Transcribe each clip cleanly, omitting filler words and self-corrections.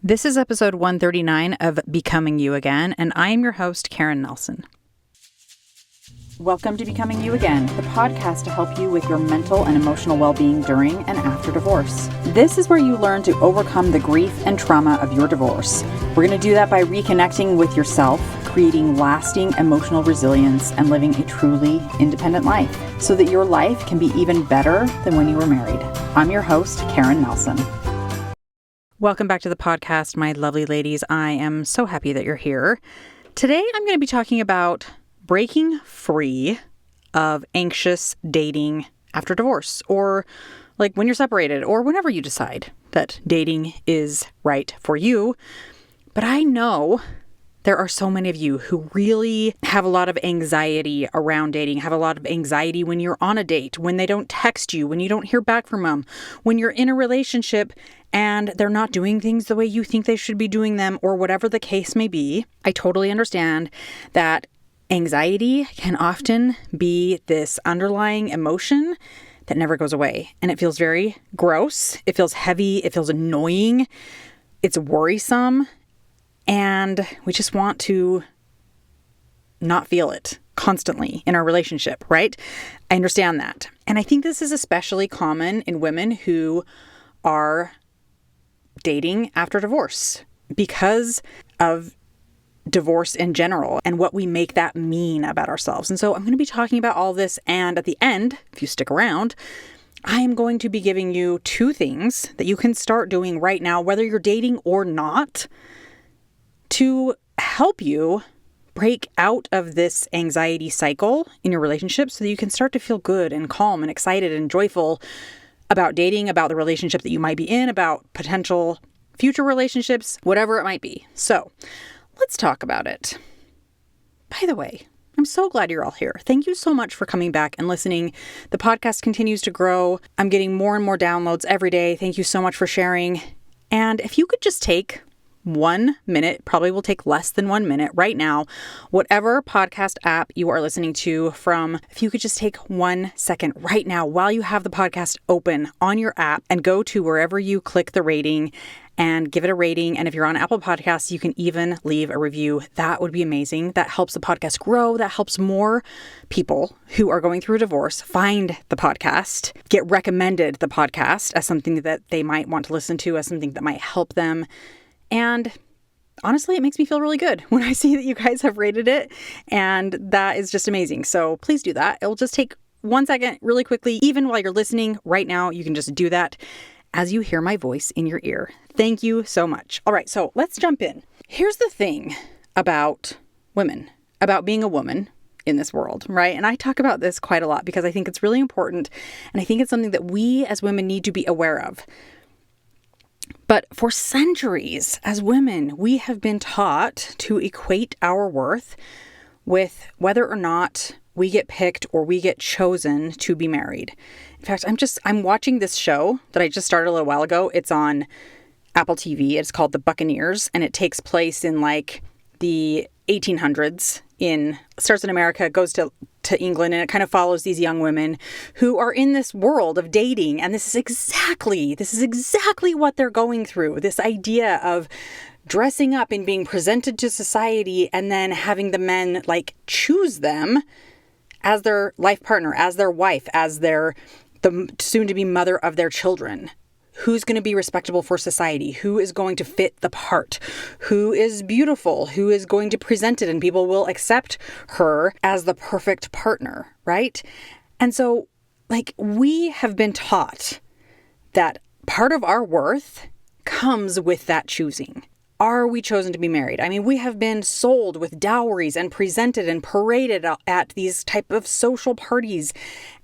This is episode 139 of Becoming You Again, and I am your host, Karin Nelson. Welcome to Becoming You Again, the podcast to help you with your mental and emotional well-being during and after divorce. This is where you learn to overcome the grief and trauma of your divorce. We're going to do that by reconnecting with yourself, creating lasting emotional resilience, and living a truly independent life so that your life can be even better than when you were married. I'm your host, Karin Nelson. Welcome back to the podcast, my lovely ladies. I am so happy that you're here. Today, I'm going to be talking about breaking free of anxious dating after divorce, or like when you're separated, or whenever you decide that dating is right for you. But I know there are so many of you who really have a lot of anxiety around dating, have a lot of anxiety when you're on a date, when they don't text you, when you don't hear back from them, when you're in a relationship and they're not doing things the way you think they should be doing them, or whatever the case may be. I totally understand that anxiety can often be this underlying emotion that never goes away. And it feels very gross. It feels heavy. It feels annoying. It's worrisome. And we just want to not feel it constantly in our relationship, right? I understand that. And I think this is especially common in women who are dating after divorce because of divorce in general and what we make that mean about ourselves. And so I'm going to be talking about all this. And at the end, if you stick around, I am going to be giving you 2 things that you can start doing right now, whether you're dating or not, to help you break out of this anxiety cycle in your relationship so that you can start to feel good and calm and excited and joyful about dating, about the relationship that you might be in, about potential future relationships, whatever it might be. So let's talk about it. By the way, I'm so glad you're all here. Thank you so much for coming back and listening. The podcast continues to grow. I'm getting more and more downloads every day. Thank you so much for sharing. And if you could just take 1 minute, probably will take less than 1 minute right now, whatever podcast app you are listening to from, if you could just take 1 second right now while you have the podcast open on your app and go to wherever you click the rating and give it a rating. And if you're on Apple Podcasts, you can even leave a review. That would be amazing. That helps the podcast grow. That helps more people who are going through a divorce find the podcast, get recommended the podcast as something that they might want to listen to, as something that might help them. And honestly, it makes me feel really good when I see that you guys have rated it. And that is just amazing. So please do that. It'll just take 1 second really quickly. Even while you're listening right now, you can just do that as you hear my voice in your ear. Thank you so much. All right, so let's jump in. Here's the thing about women, about being a woman in this world, right? And I talk about this quite a lot because I think it's really important. And I think it's something that we as women need to be aware of. But for centuries, as women, we have been taught to equate our worth with whether or not we get picked or we get chosen to be married. In fact, I'm watching this show that I just started a little while ago. It's on Apple TV. It's called The Buccaneers, and it takes place in like the 1800s. Starts in America, goes to England, and it kind of follows these young women who are in this world of dating. And this is exactly what they're going through. This idea of dressing up and being presented to society and then having the men like choose them as their life partner, as their wife, as the soon-to-be mother of their children. Who's going to be respectable for society? Who is going to fit the part? Who is beautiful? Who is going to present it? And people will accept her as the perfect partner, right? And so, we have been taught that part of our worth comes with that choosing. Are we chosen to be married? I mean, we have been sold with dowries and presented and paraded at these type of social parties.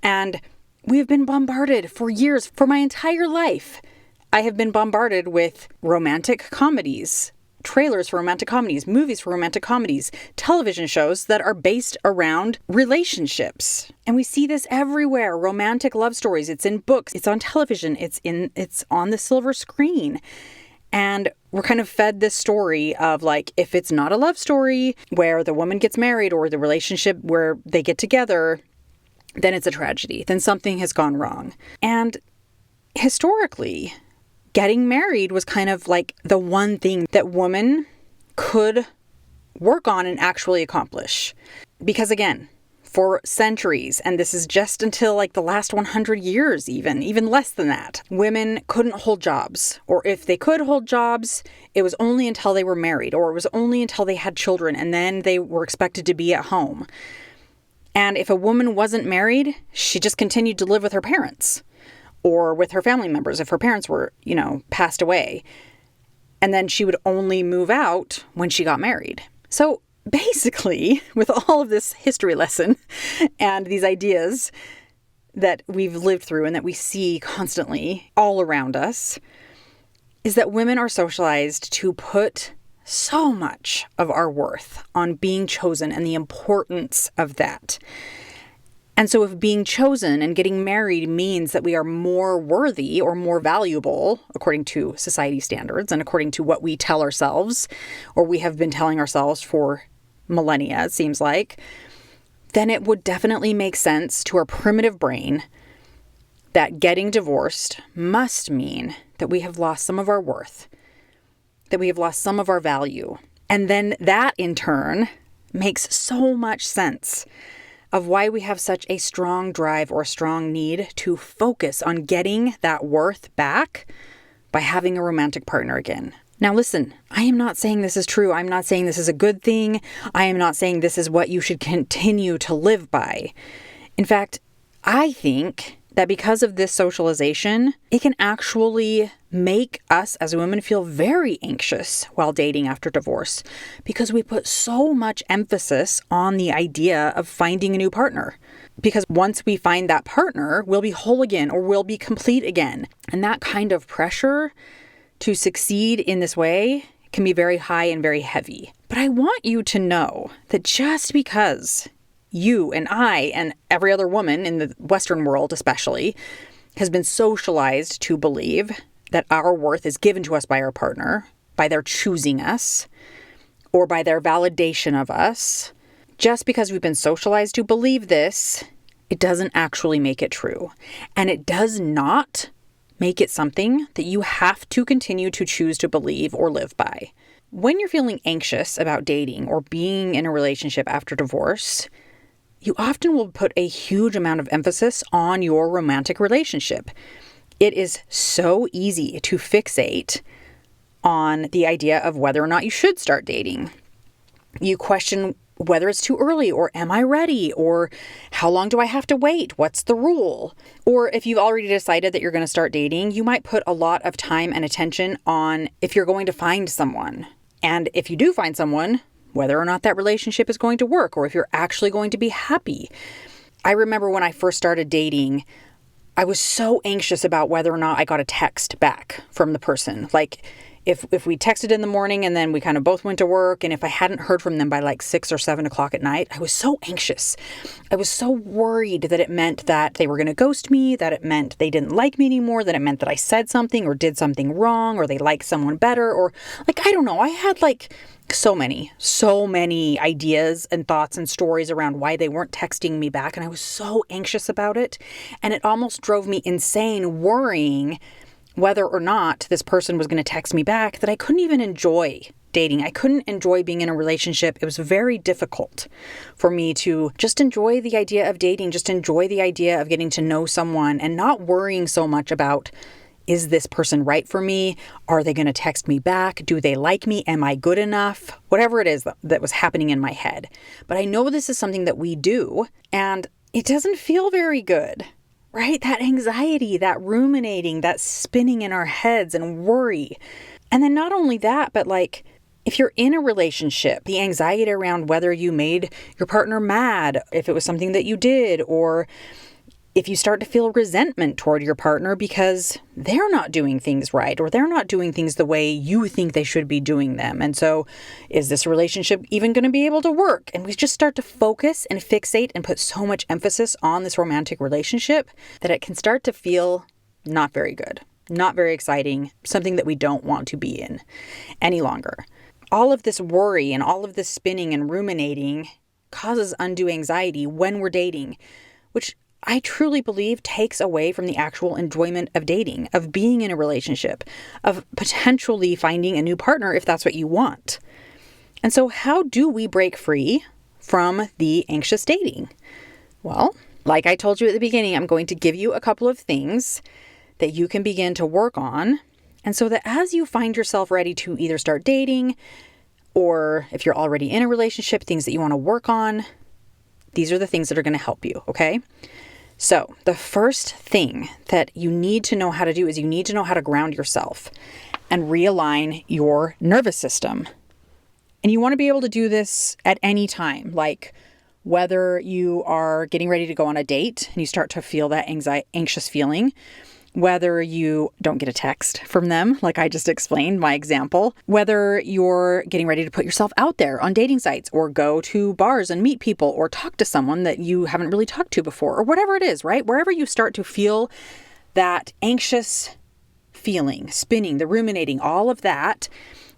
And we have been bombarded for years. For my entire life, I have been bombarded with romantic comedies, trailers for romantic comedies, movies for romantic comedies, television shows that are based around relationships. And we see this everywhere. Romantic love stories. It's in books. It's on television. It's on the silver screen. And we're kind of fed this story of if it's not a love story where the woman gets married or the relationship where they get together, then it's a tragedy. Then something has gone wrong. And historically, getting married was kind of like the one thing that women could work on and actually accomplish. Because again, for centuries, and this is just until like the last 100 years even less than that, women couldn't hold jobs. Or if they could hold jobs, it was only until they were married, or it was only until they had children, and then they were expected to be at home. And if a woman wasn't married, she just continued to live with her parents or with her family members if her parents were, passed away. And then she would only move out when she got married. So basically, with all of this history lesson and these ideas that we've lived through and that we see constantly all around us, is that women are socialized to put so much of our worth on being chosen and the importance of that. And so if being chosen and getting married means that we are more worthy or more valuable, according to society standards and according to what we tell ourselves, or we have been telling ourselves for millennia, it seems like, then it would definitely make sense to our primitive brain that getting divorced must mean that we have lost some of our worth, that we have lost some of our value. And then that in turn makes so much sense of why we have such a strong drive or strong need to focus on getting that worth back by having a romantic partner again. Now listen, I am not saying this is true. I'm not saying this is a good thing. I am not saying this is what you should continue to live by. In fact, I think that because of this socialization, it can actually make us as women feel very anxious while dating after divorce because we put so much emphasis on the idea of finding a new partner. Because once we find that partner, we'll be whole again or we'll be complete again. And that kind of pressure to succeed in this way can be very high and very heavy. But I want you to know that just because you and I and every other woman in the Western world especially has been socialized to believe that our worth is given to us by our partner, by their choosing us, or by their validation of us, just because we've been socialized to believe this, it doesn't actually make it true. And it does not make it something that you have to continue to choose to believe or live by. When you're feeling anxious about dating or being in a relationship after divorce, you often will put a huge amount of emphasis on your romantic relationship. It is so easy to fixate on the idea of whether or not you should start dating. You question whether it's too early, or am I ready, or how long do I have to wait? What's the rule? Or if you've already decided that you're going to start dating, you might put a lot of time and attention on if you're going to find someone. And if you do find someone, whether or not that relationship is going to work, or if you're actually going to be happy. I remember when I first started dating, I was so anxious about whether or not I got a text back from the person. Like, if we texted in the morning and then we kind of both went to work, and if I hadn't heard from them by like 6 or 7 o'clock at night, I was so anxious. I was so worried that it meant that they were going to ghost me, that it meant they didn't like me anymore, that it meant that I said something or did something wrong, or they liked someone better, or like, I don't know. I had like so many ideas and thoughts and stories around why they weren't texting me back. And I was so anxious about it. And it almost drove me insane worrying whether or not this person was going to text me back, that I couldn't even enjoy dating. I couldn't enjoy being in a relationship. It was very difficult for me to just enjoy the idea of dating, just enjoy the idea of getting to know someone and not worrying so much about, is this person right for me? Are they going to text me back? Do they like me? Am I good enough? Whatever it is that was happening in my head. But I know this is something that we do, and it doesn't feel very good. Right? That anxiety, that ruminating, that spinning in our heads and worry. And then not only that, but like if you're in a relationship, the anxiety around whether you made your partner mad, if it was something that you did, or if you start to feel resentment toward your partner because they're not doing things right, or they're not doing things the way you think they should be doing them. And so is this relationship even going to be able to work? And we just start to focus and fixate and put so much emphasis on this romantic relationship that it can start to feel not very good, not very exciting, something that we don't want to be in any longer. All of this worry and all of this spinning and ruminating causes undue anxiety when we're dating, which I truly believe takes away from the actual enjoyment of dating, of being in a relationship, of potentially finding a new partner if that's what you want. And so how do we break free from the anxious dating? Well, like I told you at the beginning, I'm going to give you a couple of things that you can begin to work on. And so that as you find yourself ready to either start dating, or if you're already in a relationship, things that you want to work on, these are the things that are going to help you, okay? So the first thing that you need to know how to do is you need to know how to ground yourself and realign your nervous system. And you want to be able to do this at any time, like whether you are getting ready to go on a date and you start to feel that anxious feeling, whether you don't get a text from them, like I just explained, my example, whether you're getting ready to put yourself out there on dating sites or go to bars and meet people or talk to someone that you haven't really talked to before or whatever it is, right? Wherever you start to feel that anxious feeling, spinning, the ruminating, all of that,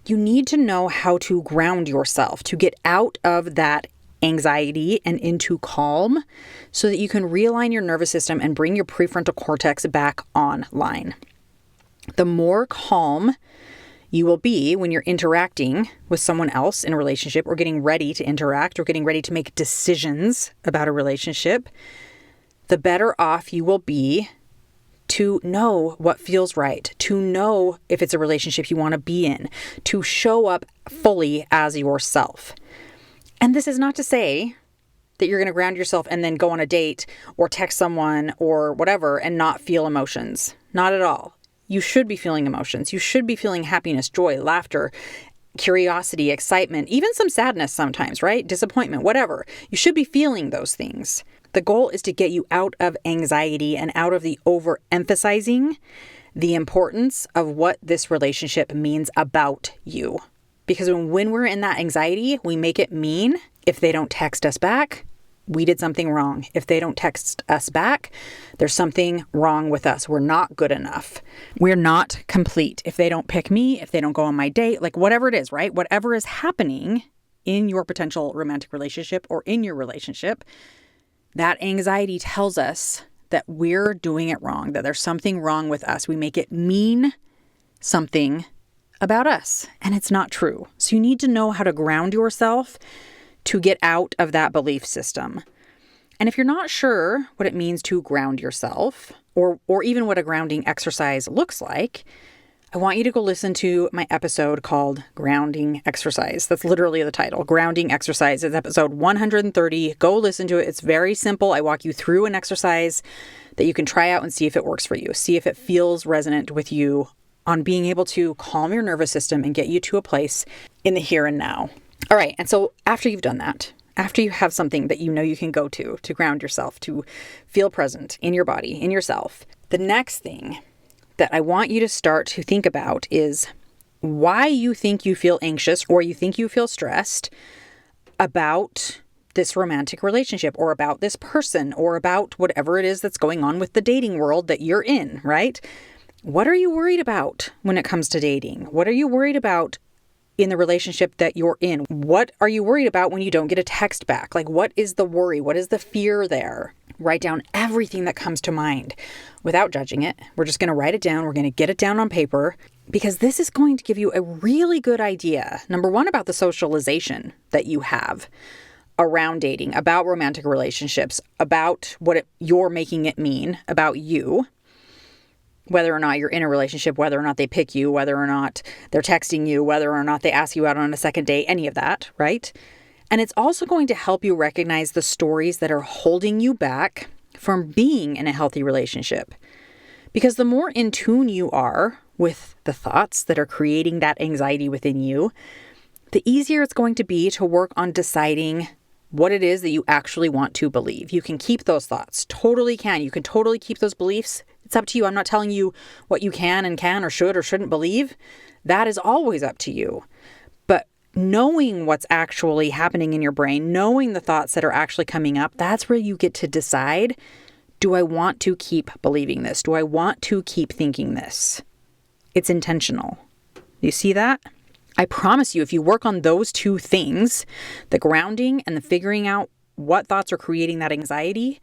you need to know how to ground yourself to get out of that anxiety and into calm so that you can realign your nervous system and bring your prefrontal cortex back online. The more calm you will be when you're interacting with someone else in a relationship or getting ready to interact or getting ready to make decisions about a relationship, the better off you will be to know what feels right, to know if it's a relationship you want to be in, to show up fully as yourself. And this is not to say that you're going to ground yourself and then go on a date or text someone or whatever and not feel emotions. Not at all. You should be feeling emotions. You should be feeling happiness, joy, laughter, curiosity, excitement, even some sadness sometimes, right? Disappointment, whatever. You should be feeling those things. The goal is to get you out of anxiety and out of the overemphasizing the importance of what this relationship means about you. Because when we're in that anxiety, we make it mean if they don't text us back, we did something wrong. If they don't text us back, there's something wrong with us. We're not good enough. We're not complete. If they don't pick me, if they don't go on my date, like whatever it is, right? Whatever is happening in your potential romantic relationship or in your relationship, that anxiety tells us that we're doing it wrong, that there's something wrong with us. We make it mean something about us, and it's not true. So you need to know how to ground yourself to get out of that belief system. And if you're not sure what it means to ground yourself, or even what a grounding exercise looks like, I want you to go listen to my episode called Grounding Exercise. That's literally the title, Grounding Exercise. It's episode 130. Go listen to it. It's very simple. I walk you through an exercise that you can try out and see if it works for you. See if it feels resonant with you on being able to calm your nervous system and get you to a place in the here and now. All right. And so after you've done that, after you have something that you know you can go to ground yourself, to feel present in your body, in yourself, the next thing that I want you to start to think about is why you think you feel anxious or you think you feel stressed about this romantic relationship or about this person or about whatever it is that's going on with the dating world that you're in, right? What are you worried about when it comes to dating? What are you worried about in the relationship that you're in? What are you worried about when you don't get a text back? Like, what is the worry? What is the fear there? Write down everything that comes to mind without judging it. We're just going to write it down. We're going to get it down on paper because this is going to give you a really good idea, number one, about the socialization that you have around dating, about romantic relationships, about what you're making it mean about you. Whether or not you're in a relationship, whether or not they pick you, whether or not they're texting you, whether or not they ask you out on a second date, any of that, right? And it's also going to help you recognize the stories that are holding you back from being in a healthy relationship. Because the more in tune you are with the thoughts that are creating that anxiety within you, the easier it's going to be to work on deciding what it is that you actually want to believe. You can keep those thoughts, totally can. You can totally keep those beliefs. It's up to you. I'm not telling you what you can or should or shouldn't believe. That is always up to you. But knowing what's actually happening in your brain, knowing the thoughts that are actually coming up, that's where you get to decide, do I want to keep believing this? Do I want to keep thinking this? It's intentional. You see that? I promise you, if you work on those two things, the grounding and the figuring out what thoughts are creating that anxiety,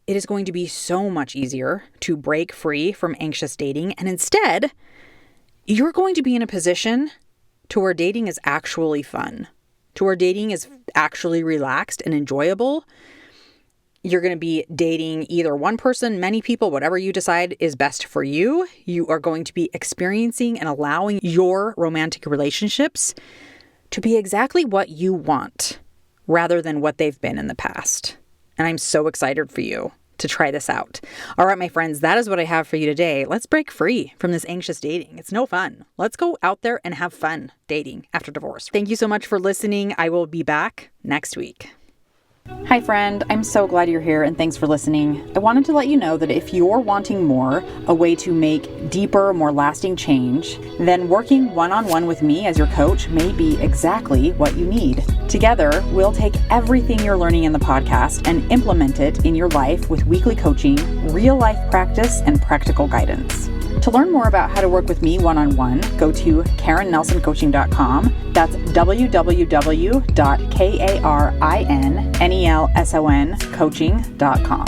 it is going to be so much easier to break free from anxious dating. And instead, you're going to be in a position to where dating is actually fun, to where dating is actually relaxed and enjoyable. You're going to be dating either one person, many people, whatever you decide is best for you. You are going to be experiencing and allowing your romantic relationships to be exactly what you want rather than what they've been in the past. And I'm so excited for you to try this out. All right, my friends, that is what I have for you today. Let's break free from this anxious dating. It's no fun. Let's go out there and have fun dating after divorce. Thank you so much for listening. I will be back next week. Hi friend, I'm so glad you're here and thanks for listening. I wanted to let you know that if you're wanting more, a way to make deeper, more lasting change, then working one-on-one with me as your coach may be exactly what you need. Together, we'll take everything you're learning in the podcast and implement it in your life with weekly coaching, real life practice, and practical guidance. To learn more about how to work with me one-on-one, go to KarinNelsonCoaching.com. That's www.KarinNelsonCoaching.com.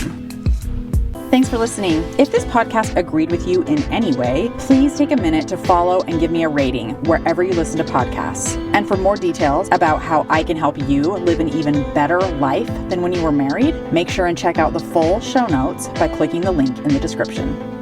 Thanks for listening. If this podcast agreed with you in any way, please take a minute to follow and give me a rating wherever you listen to podcasts. And for more details about how I can help you live an even better life than when you were married, make sure and check out the full show notes by clicking the link in the description.